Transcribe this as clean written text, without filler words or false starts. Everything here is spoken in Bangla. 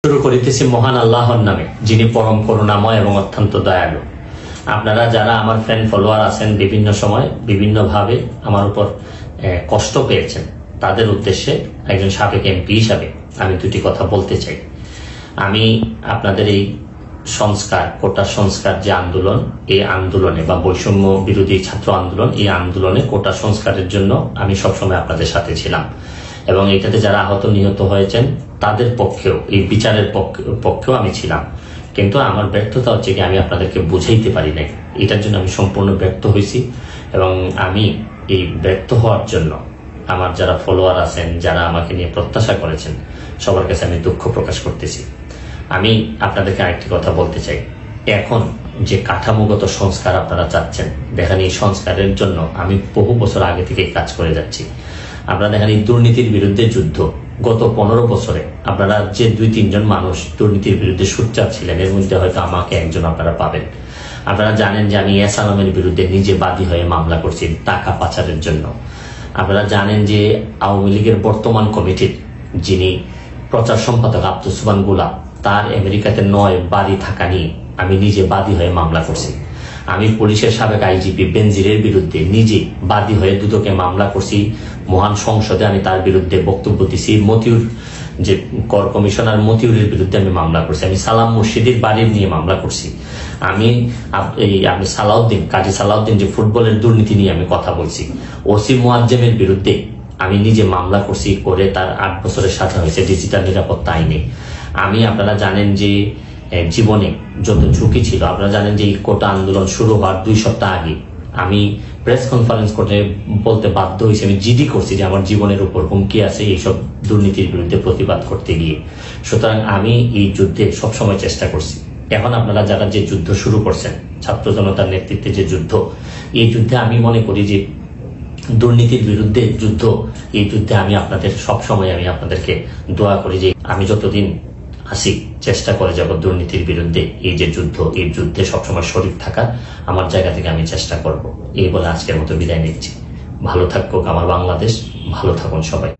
শুরু করিতেছি মহান আল্লাহর নামে, যিনি পরম করুণাময় এবং অত্যন্ত দয়ালু। আপনারা যারা আমার ফ্যান ফলোয়ার আছেন, বিভিন্ন সময় বিভিন্নভাবে আমার উপর কষ্ট পেয়েছেন, তাদের উদ্দেশ্যে একজন সাবেক এমপি হিসাবে আমি দুটি কথা বলতে চাই। আমি আপনাদের এই সংস্কার, কোটা সংস্কার যে আন্দোলন, এই আন্দোলনে বা বৈষম্য বিরোধী ছাত্র আন্দোলন, এই আন্দোলনে কোটা সংস্কারের জন্য আমি সবসময় আপনাদের সাথে ছিলাম এবং এটাতে যারা আহত নিহত হয়েছেন তাদের পক্ষেও, এই বিচারের পক্ষেও আমি ছিলাম। কিন্তু আমার ব্যর্থতা হচ্ছে কি, আমি আপনাদেরকে বুঝাইতে পারি নাই। এটার জন্য আমি সম্পূর্ণ ব্যর্থ হয়েছি এবং আমি এই ব্যর্থ হওয়ার জন্য আমার যারা ফলোয়ার আছেন, যারা আমাকে নিয়ে প্রত্যাশা করেছেন, সবার কাছে আমি দুঃখ প্রকাশ করতেছি। আমি আপনাদেরকে আরেকটি কথা বলতে চাই। এখন যে কাঠামোগত সংস্কার আপনারা চাচ্ছেন, দেখেন এই সংস্কারের জন্য আমি বহু বছর আগে থেকে কাজ করে যাচ্ছি। আপনারা দেখেন এই দুর্নীতির বিরুদ্ধে যুদ্ধ গত 15 বছরে আপনারা যে 2-3 জন মানুষ দুর্নীতির বিরুদ্ধে সোচ্চার ছিলেন, এর মধ্যে হয়তো আমাকে একজন আপনারা পাবেন। আপনারা জানেন যে আমি এসালামের বিরুদ্ধে নিজে বাদী হয়ে মামলা করছি টাকা পাচারের জন্য। আপনারা জানেন যে আওয়ামী লীগের বর্তমান কমিটির যিনি প্রচার সম্পাদক আব্দুস সুবহান গোলাপ, তার আমেরিকাতে 9 বাড়ি থাকা নিয়ে আমি নিজে বাদী হয়ে মামলা করছি। আমি পুলিশের সাবেক আইজিপি বেনজিরের বিরুদ্ধে নিজে বাদী হয়ে দুদকে মামলা করছি। মহান সংসদে আমি তার বিরুদ্ধে বক্তব্য দিছি। মতিউর যে কর কমিশনার, মতিউরের বিরুদ্ধে আমি মামলা করছি। আমি সালাম মুর্শিদির বাড়ির নিয়ে মামলা করছি। আমি সালাউদ্দিন, কাজী সালাউদ্দিন যে ফুটবলের দুর্নীতি নিয়ে আমি কথা বলছি। ওসি মুয়াজ্জেমের বিরুদ্ধে আমি নিজে মামলা করছি, করে তার 8 বছরের সাজা হয়েছে ডিজিটাল নিরাপত্তা আইনে। আমি, আপনারা জানেন যে জীবনে যত ঝুঁকি ছিল, আপনারা জানেন যে এই কোটা আন্দোলন শুরু হওয়ার 2 সপ্তাহ আগে আমি প্রেস কনফারেন্স করতে বলতে বাধ্য হয়েছি, আমি জিডি করছি যে আমার জীবনের উপর হুমকি আছে এইসব দুর্নীতির বিরুদ্ধে প্রতিবাদ করতে গিয়ে। সুতরাং আমি এই যুদ্ধে সবসময় চেষ্টা করছি। এখন আপনারা যারা যে যুদ্ধ শুরু করছেন, ছাত্র জনতার নেতৃত্বে যে যুদ্ধ, এই যুদ্ধে আমি মনে করি যে দুর্নীতির বিরুদ্ধে যুদ্ধ, এই যুদ্ধে আমি আপনাদের সবসময় আমি আপনাদেরকে দোয়া করি যে আমি যতদিন আসি চেষ্টা করে যাব দুর্নীতির বিরুদ্ধে এই যে যুদ্ধ, এই যুদ্ধে সবসময় শরীক থাকা আমার জায়গা থেকে আমি চেষ্টা করব। এই বলে আজকের মতো বিদায় নিচ্ছি। ভালো থাকুক আমার বাংলাদেশ, ভালো থাকুন সবাই।